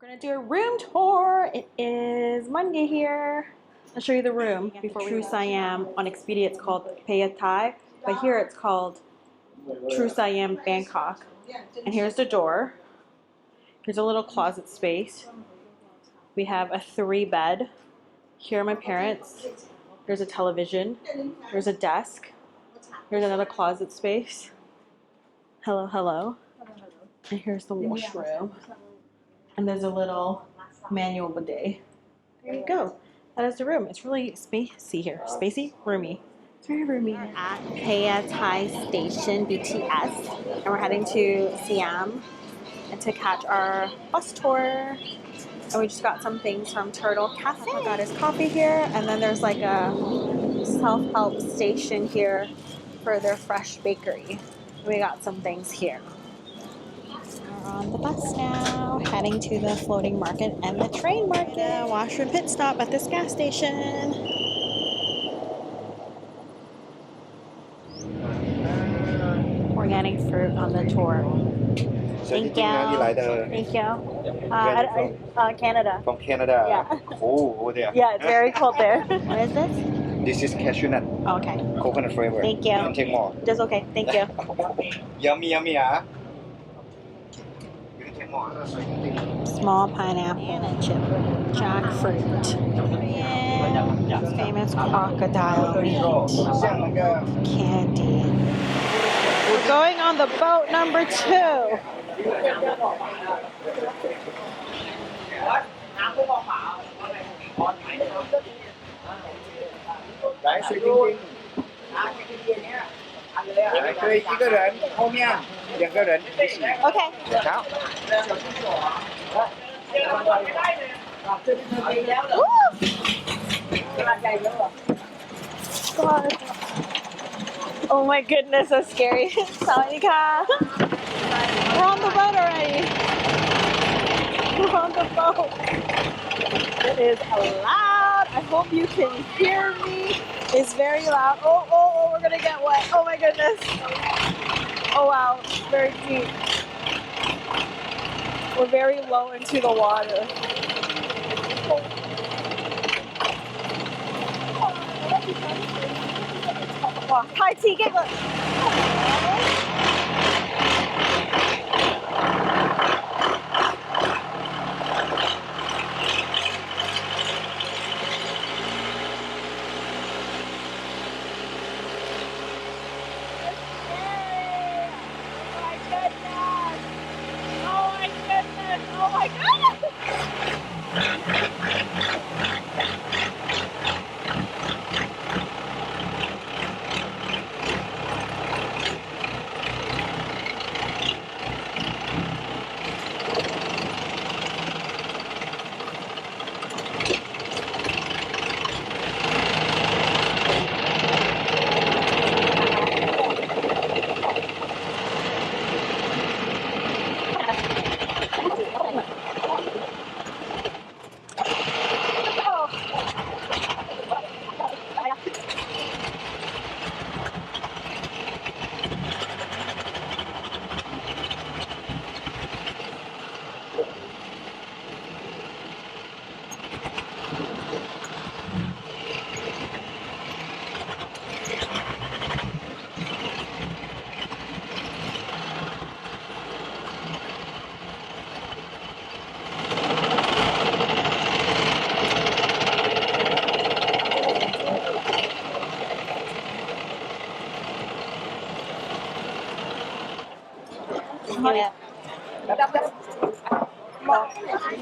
We're gonna do a room tour. It is Monday here. I'll show you the room. Before IconSiam on Expedia it's called Thai, but here it's called IconSiam Bangkok. And here's the door. Here's a little closet space. We have a 3-bed. Here are my parents. There's a television. There's a desk. Here's another closet space. Hello, hello. And here's the washroom. And there's a little manual bidet. There you go. That is the room. It's really spacey here. Spacey? Roomy. It's very roomy. We're at Phaya Thai Station BTS. And we're heading to Siam and to catch our bus tour. And we just got some things from Turtle Cafe. I got his coffee here. And then there's like a self-help station here for their fresh bakery. We got some things here. We're on the bus now, heading to the floating market and the train market. Washroom pit stop at this gas station. We're getting fruit on the tour. Thank you. Thank you. Canada. From Canada? Yeah. Cold over there. Yeah, it's very cold there. What is this? This is cashew nut. Oh, okay. Coconut flavor. Thank you. You can take more. Just okay. Thank you. Yummy, yummy, huh? You can take more. Small pineapple. Banana chip. Jackfruit. And famous crocodile meat. Candy. We're going on the boat number 2. Okay. God. Oh my goodness, so scary. Sawadika. We're on the boat already. We're on the boat. It is loud. I hope you can hear me. It's very loud. Oh, we're gonna get wet. Oh my goodness. Oh wow, it's very deep. We're very low into the water. Wow, Thai tea, get look.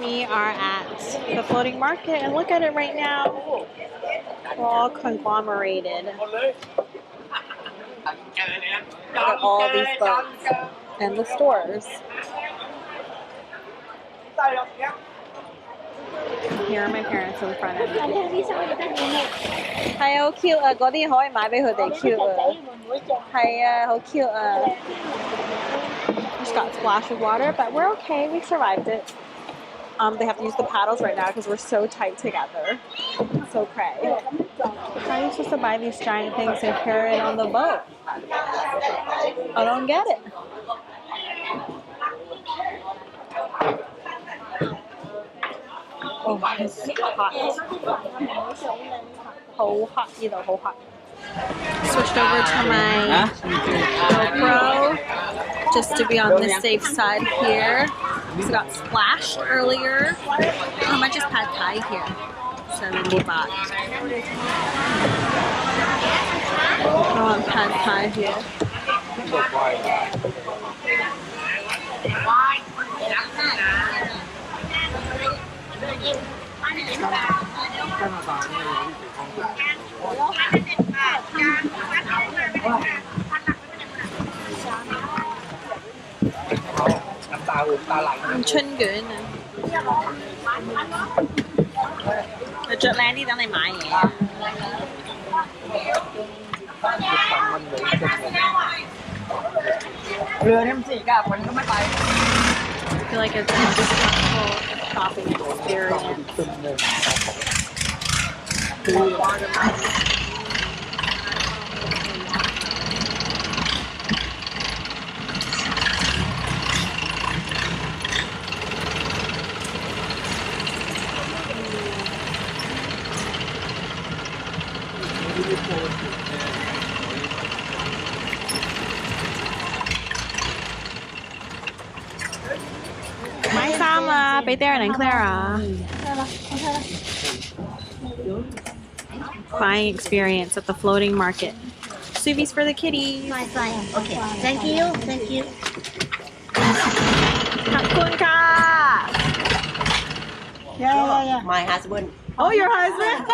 We are at the floating market and look at it right now. We're all conglomerated. Look at all these boats and the stores. Here are my parents in front of me. 係啊，好 cute 啊！嗰啲可以買俾佢哋 cute 啊。係啊，好 cute 啊。Just got splashed with water, but we're okay. We survived it. They have to use the paddles right now because we're so tight together. So cray. How are you supposed to buy these giant things and carry it on the boat? I don't get it. Oh, it's hot. So hot, either so hot. Switched over to my GoPro just to be on the safe side here. So got splashed earlier. How much is pad thai here? 70 baht. I want pad thai here.春卷啊！佢着靚啲等你買嘢啊！ I feel like it's a successful shopping experience.買衫啊，俾 Darren and Clara. Buying experience at the floating market. Subies for the kitties. Fine. Okay. Thank you. Thank you. ขอบคุณค่ะ Yeah. My husband. Oh, your husband?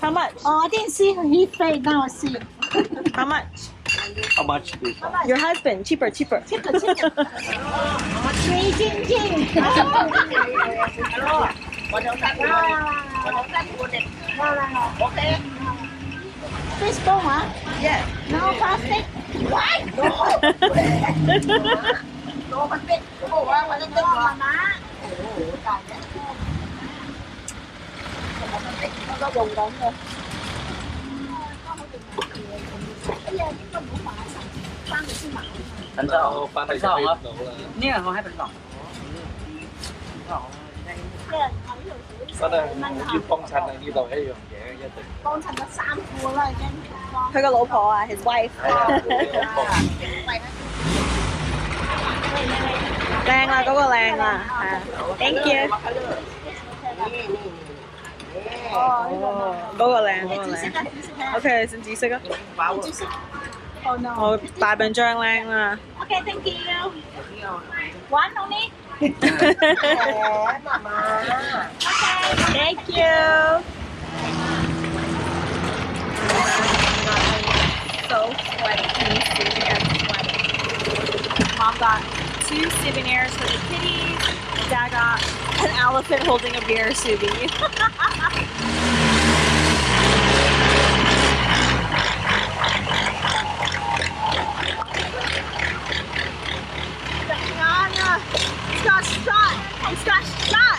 How much? Oh, I didn't see he paid. Now I see. How much? How much is Your husband. Cheaper. Jing. Okay. Fish bone, huh? Yes. No plastic. Why? No. No plastic. Oh, wow, what is this, Mama? Nó có dùng đâu không? Bây giờ chúng tôi muốn mở sẵn. Khoan được xin mở. Bánh rau. Bánh rau hả? Nè, họ hay bánh rau. Có đây, kiếm phong xanh này đi tàu hay dùng vậy gia đình. Con thành nó 3 cua rồi trên con. 佢個老婆啊 his wife 靚啦，嗰個靚啦，係啊 thank you 嗰個靚，OK 先紫色啊，我大笨象靚啦 Okay, thank you. One only. thank you so sweaty. Can you see? I'm sweating. Mom got 2 souvenirs for the kitties. Dad got an elephant holding a beer souvenir. He's got shot. He's got shot.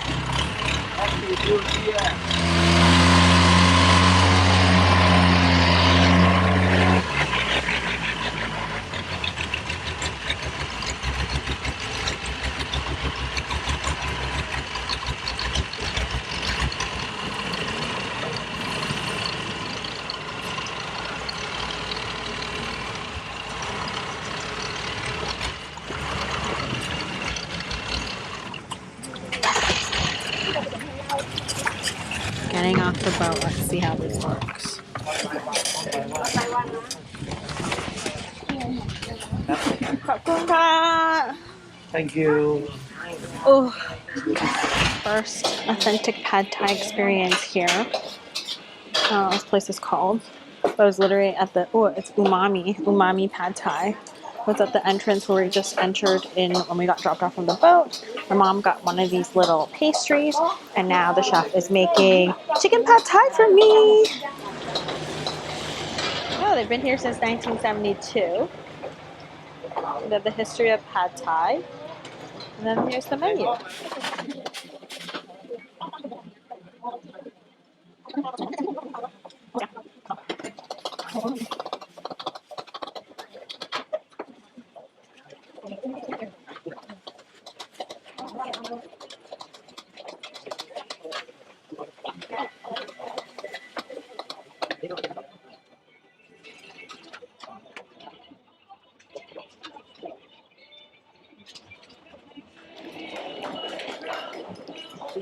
Getting off the boat. Let's see how this works. Thank you. Oh, first authentic pad thai experience here. This place is called. But it was literally at the it's umami pad thai. It was at the entrance where we just entered in when we got dropped off from the boat. My mom got one of these little pastries, and now the chef is making chicken pad thai for me. Oh, they've been here since 1972. They have the history of pad thai, and then here's the menu.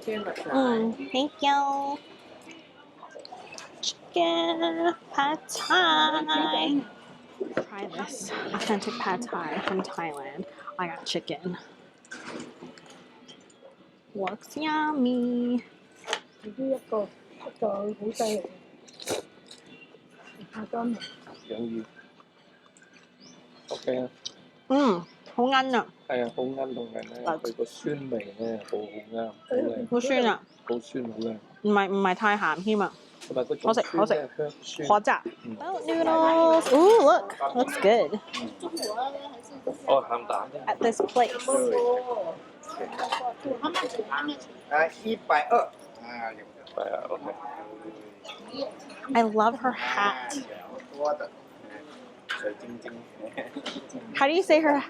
Thank you. Chicken pad thai. Try this authentic pad thai from Thailand. I got chicken. Looks yummy. 一個好犀利，下裝嚟。養魚 OK 啊，好啱啊，係啊，好啱同人咧，佢個酸味咧好啱，好靚，好酸啊，好酸好靚，唔係太鹹添啊，同埋嗰種酸咧香酸。可咋？Boat noodles. Ooh, look, looks good 哦，鹹蛋。 at this place. 120係啊，OK。 I love her hat. 水晶晶 How do you say her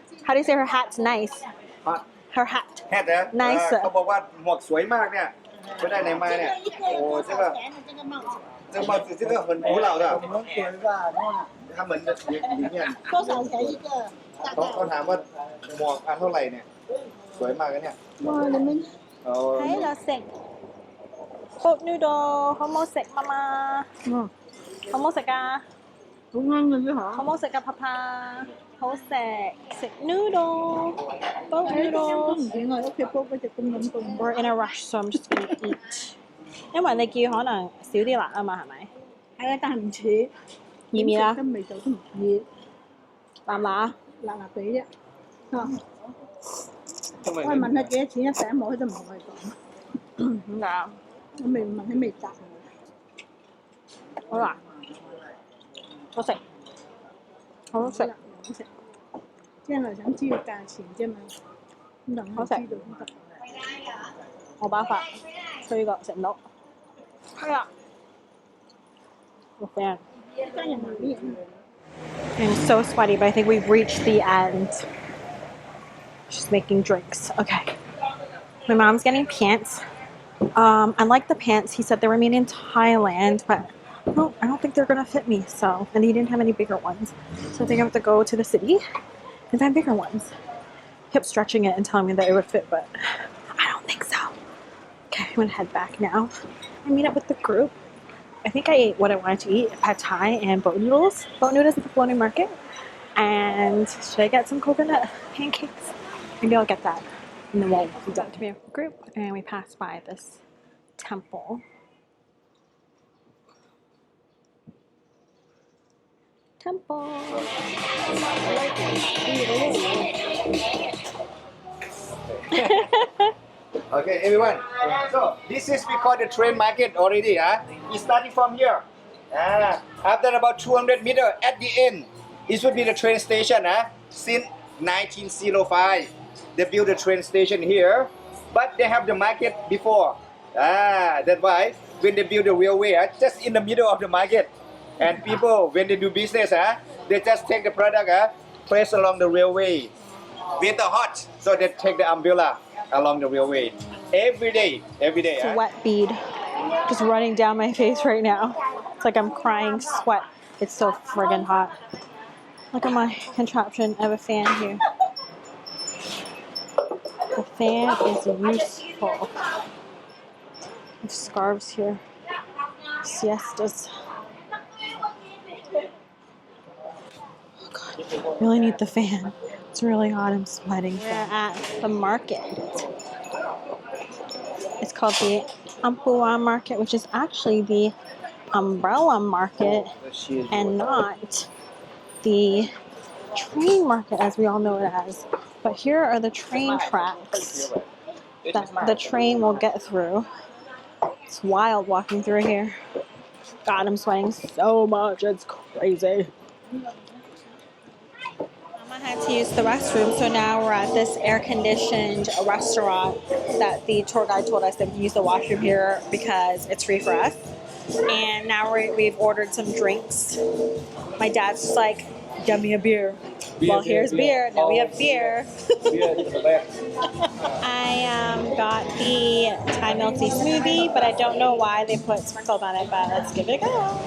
hat's nice? Her hat. แค่แต่ Nice เขาบอกว่าหมวกสวยมากเนี่ยไปได้ไหนมาเนี่ยโอ้这个这帽子这个很古老的他们的里面多少钱一个？เขาถามว่าหมวกอันเท่าไหร่เนี่ยสวยมากนะเนี่ย 哇，你们 เอา Hey, lo sek. Boat noodle. Homo sek mama. Homo sek ah. 好啱嘅啫嚇。Homo sek ah papa. Homo sek. Sek noodle. Boat 唔 noodles. 見我屋企煲嗰隻咁撚凍。 We're in a rush, so I'm just gonna eat. 因為你叫可能少啲辣啊嘛，係咪？係啊，但係唔似。熱唔熱啊？啲味道都唔熱，辣唔辣啊？辣辣地啫。啊！因為我係問佢幾多錢一頂帽，佢都唔同我哋講。點解啊？我未問佢未答我。好辣，好食，好食。好食。即係想知個價錢啫嘛，咁等我知道先得。我飽飯，所以呢個食唔到。係啊，個 fan。家人埋啲嘢。 I'm so sweaty, but I think we've reached the end. She's making drinks. Okay. My mom's getting pants. I like the pants. He said they were made in Thailand, but I don't think they're gonna fit me. So, and he didn't have any bigger ones. So I think I have to go to the city and find bigger ones. He kept stretching it and telling me that it would fit, but I don't think so. Okay, I'm gonna head back now and meet up with the group. I think I ate what I wanted to eat, pad thai and boat noodles. Boat noodles at the floating market. And should I get some coconut pancakes? Maybe I'll get that. And then we'll be done. We have a group and we passed by this temple. Temple. Okay, everyone. So this is we call the train market already. It's starting from here. After about 200 meters at the end, it should be the train station. Since 1905, they built the train station here, but they have the market before. That's why when they build the railway, just in the middle of the market, and people when they do business, they just take the product, place along the railway. Winter hot, so they take the umbrella along the railway every day. Sweat bead just running down my face right now. It's like I'm crying sweat. It's so friggin' hot. Look at my contraption. I have a fan here. The fan is useful. I have scarves here. Siestas. Oh God, really need the fan. It's really hot. I'm sweating. We're at the market. It's called the Ampua Market, which is actually the umbrella market and not the train market as we all know it as. But here are the train tracks that the train will get through. It's wild walking through here. God, I'm sweating so much. It's crazy. I had to use the restroom, so now we're at this air-conditioned restaurant that the tour guide told us that we can use the washroom here because it's free for us. And now we've ordered some drinks. My dad's just like, get me a beer. Well, here's beer. Now we have beer. I got the Thai milk tea smoothie, but I don't know why they put sprinkles on it, but let's give it a go.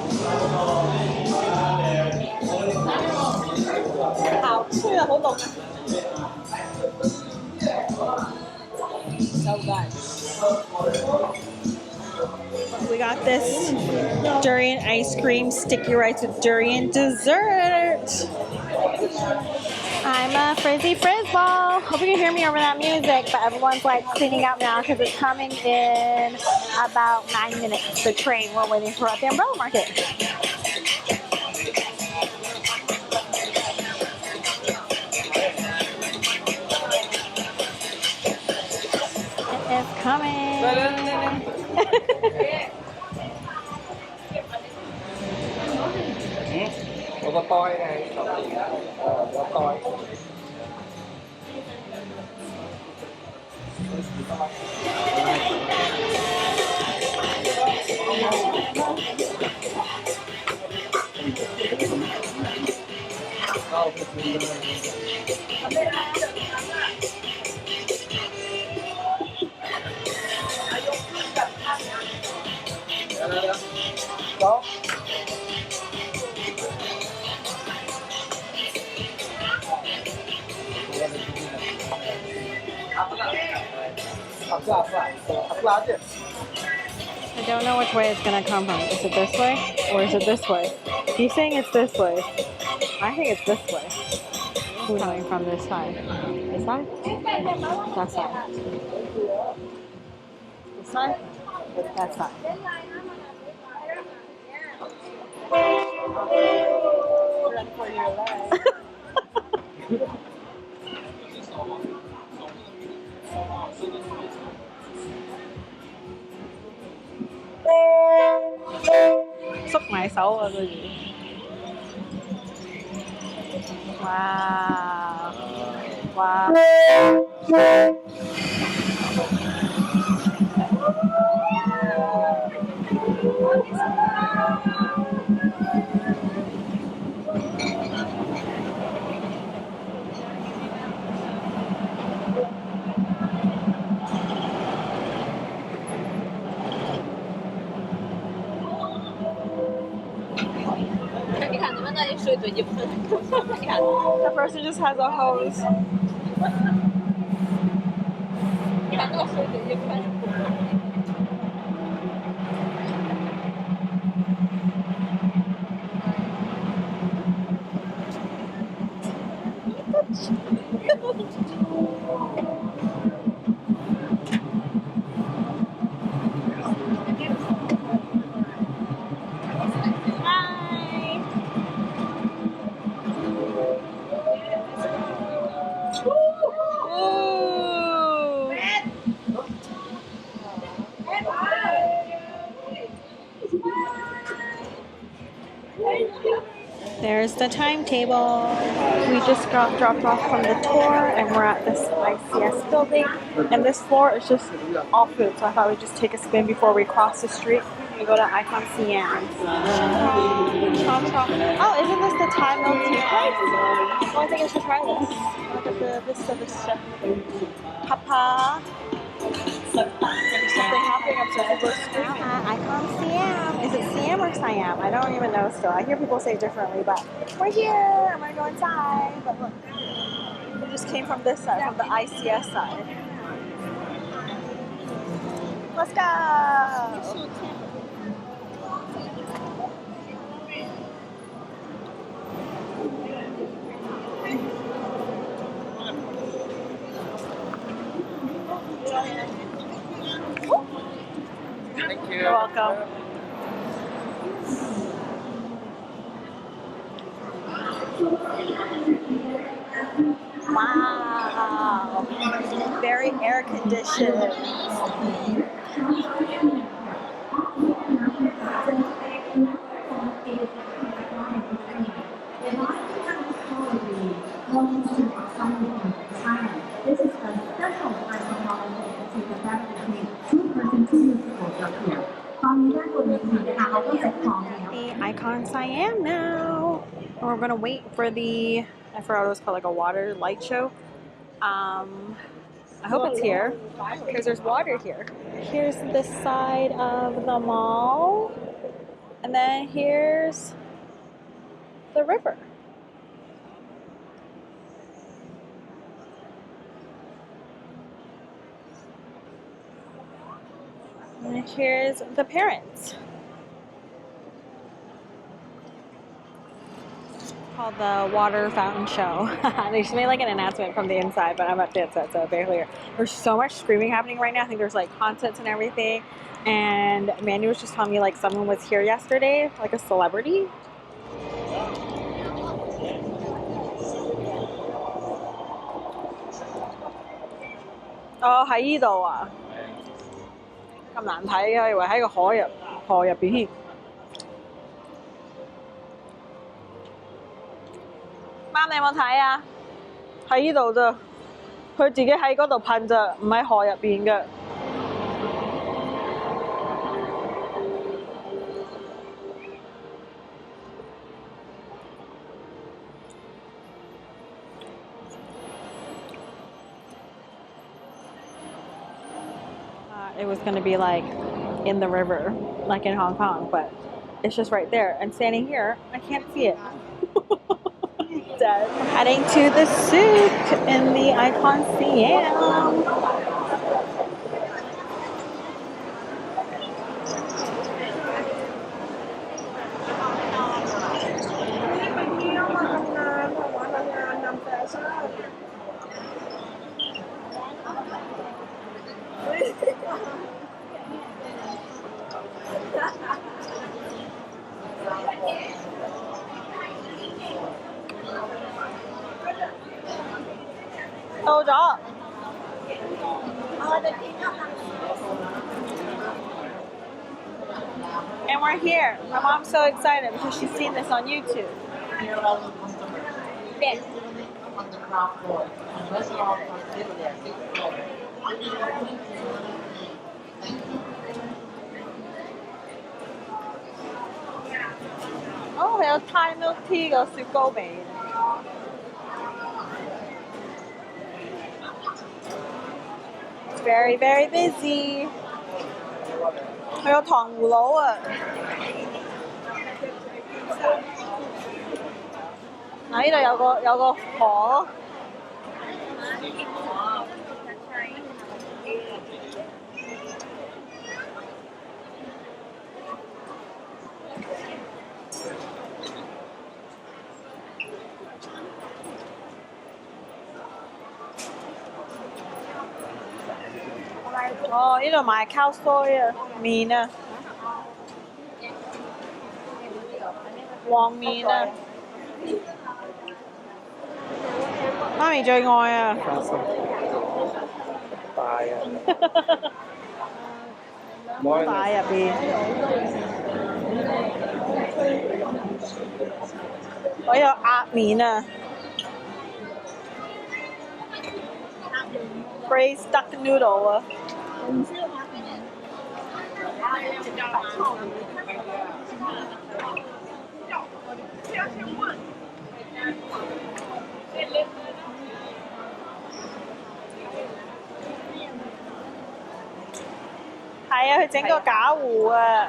好吃啊，好濃啊！ We got this durian ice cream, sticky rice with durian dessert. I'm a frizzy frizzball. Hope you can hear me over that music, but everyone's like cleaning out now because it's coming in about 9 minutes. The train we're waiting for at the umbrella market. It's coming. หัวกระต้อยไงหัวต้อย I don't know which way it's gonna come from. Is it this way or is it this way? He's saying it's this way. I think it's this way. It's coming from this side. This side? That side. This side? That side. Run for your life. Xúc ngoài xấu rồi cái gì? Wow. Wow. The person just has a hose. There's the timetable. We just got dropped off from the tour and we're at this ICS building. And this floor is just all food. So I thought we'd just take a spin before we cross the street and go to IconSiam. Oh, isn't this the Thai milk tea place? Oh, I think I should try this. Look at the vista. Papa. There's something happening upstairs. People are screaming. IconSiam. Is it Siam or Siam? I don't even know still. I hear people say it differently, but we're here. I'm gonna go inside. But look, we just came from this side, from the ICS side. Let's go. Thank you. You're welcome. Wow. Very air conditioned. The IconSiam now. And we're gonna wait for the, I forgot what it was called, like a water light show. I hope it's here because there's water here. Here's the side of the mall, and then here's the river. And here's the parents. Called the water fountain show. They just made like an announcement from the inside, but I'm up the outside, so barely here. There's so much screaming happening right now. I think there's like concerts and everything. And Mandy was just telling me like someone was here yesterday, like a celebrity. Oh, 喺呢度啊，咁難睇啊，以為喺個河入邊添。媽，你有冇睇啊？喺呢度咋，佢自己喺嗰度噴咋，唔喺河入邊嘅。It was going to be like in the river, like in Hong Kong, but it's just right there. And standing here, I can't see it. Dead. Heading to the souk in the IconSiam. And we're here. My mom's so excited because she's seen this on YouTube. Yeah. Oh, 有 Thai milk tea 個雪糕味。It's very, very busy. 佢有糖葫蘆啊！啊，呢度有個河。哦，呢度賣ข้าวซอย啊，麵啊，黃麵啊，媽咪最愛啊！大啊！大入邊，我有鴨麵啊 ，braised duck noodle 啊。係啊，佢整個假湖啊！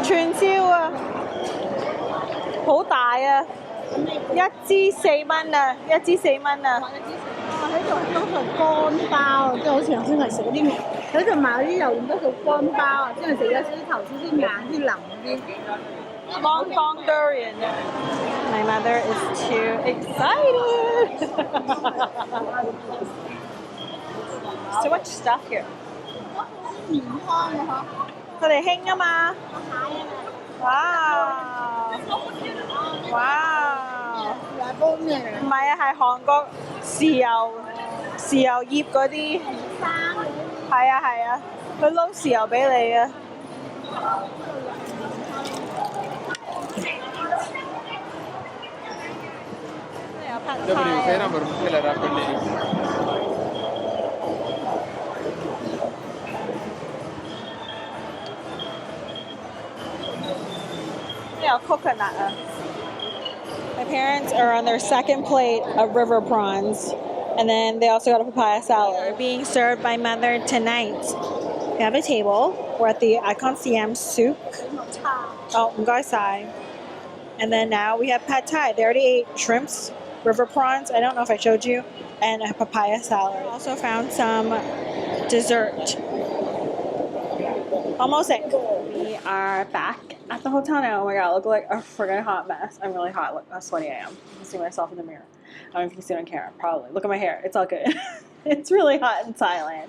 串燒啊，好大啊！一支4蚊啊，一支4蚊啊！喺度都係乾包，即係好似頭先係食嗰啲，喺度買嗰啲又都做乾包啊，即係食咗啲頭先啲硬啲腍嗰啲。Long Kong durian. My mother is too excited. So much stuff here. 麵湯啊佢哋興啊嘛。哇！哇！嚇，煲咩嚟？唔係啊，係韓國豉油葉嗰啲。係啊係啊，佢撈豉油俾你啊。有 pad thai 有 coconut 啊。My parents are on their second plate of river prawns. And then they also got a papaya salad. We're being served by Mother tonight. We have a table. We're at the IconSiam soup. Oh, Ngai Sai. And then now we have pad thai. They already ate shrimps, river prawns. I don't know if I showed you. And a papaya salad. Also found some dessert. Almost sick. We are back at the hotel now. Oh my god, I look like a friggin' hot mess. I'm really hot. Look how sweaty I am. I see myself in the mirror. I don't know if you can see it on camera. Probably. Look at my hair. It's all good. It's really hot in Thailand.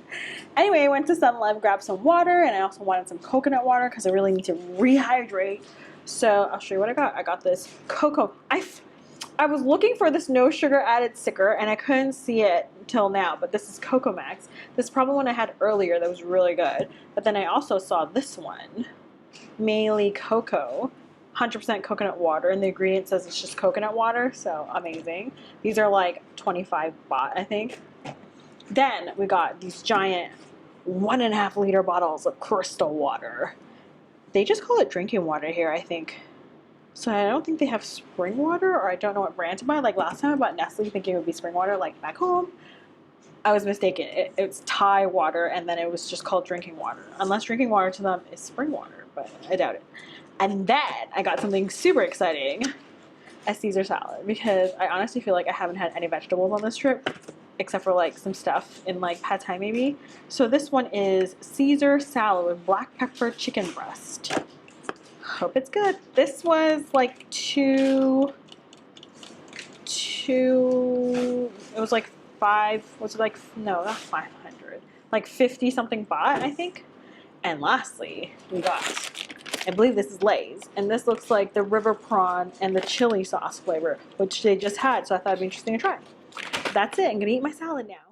Anyway, I went to 7-Eleven, grabbed some water, and I also wanted some coconut water because I really need to rehydrate. So I'll show you what I got. I got this cocoa. I was looking for this no sugar added sticker and I couldn't see it until now, but this is Cocoa Max. This is probably one I had earlier that was really good. But then I also saw this one, Maeklong Cocoa, 100% coconut water, and the ingredient says it's just coconut water, so amazing. These are like 25 baht, I think. Then we got these giant 1.5 liter bottles of crystal water. They just call it drinking water here, I think. So I don't think they have spring water, or I don't know what brand to buy. Like last time I bought Nestle thinking it would be spring water, like back home. I was mistaken. It's Thai water, and then it was just called drinking water. Unless drinking water to them is spring water, but I doubt it. And then I got something super exciting, a Caesar salad, because I honestly feel like I haven't had any vegetables on this trip, except for like some stuff in like pad thai maybe. So this one is Caesar salad with black pepper chicken breast. Hope it's good. This was like it was like no, not 500, like 50 something baht, I think. And lastly, we got, I believe this is Lay's, and this looks like the river prawn and the chili sauce flavor, which they just had, so I thought it'd be interesting to try. That's it. I'm gonna eat my salad now.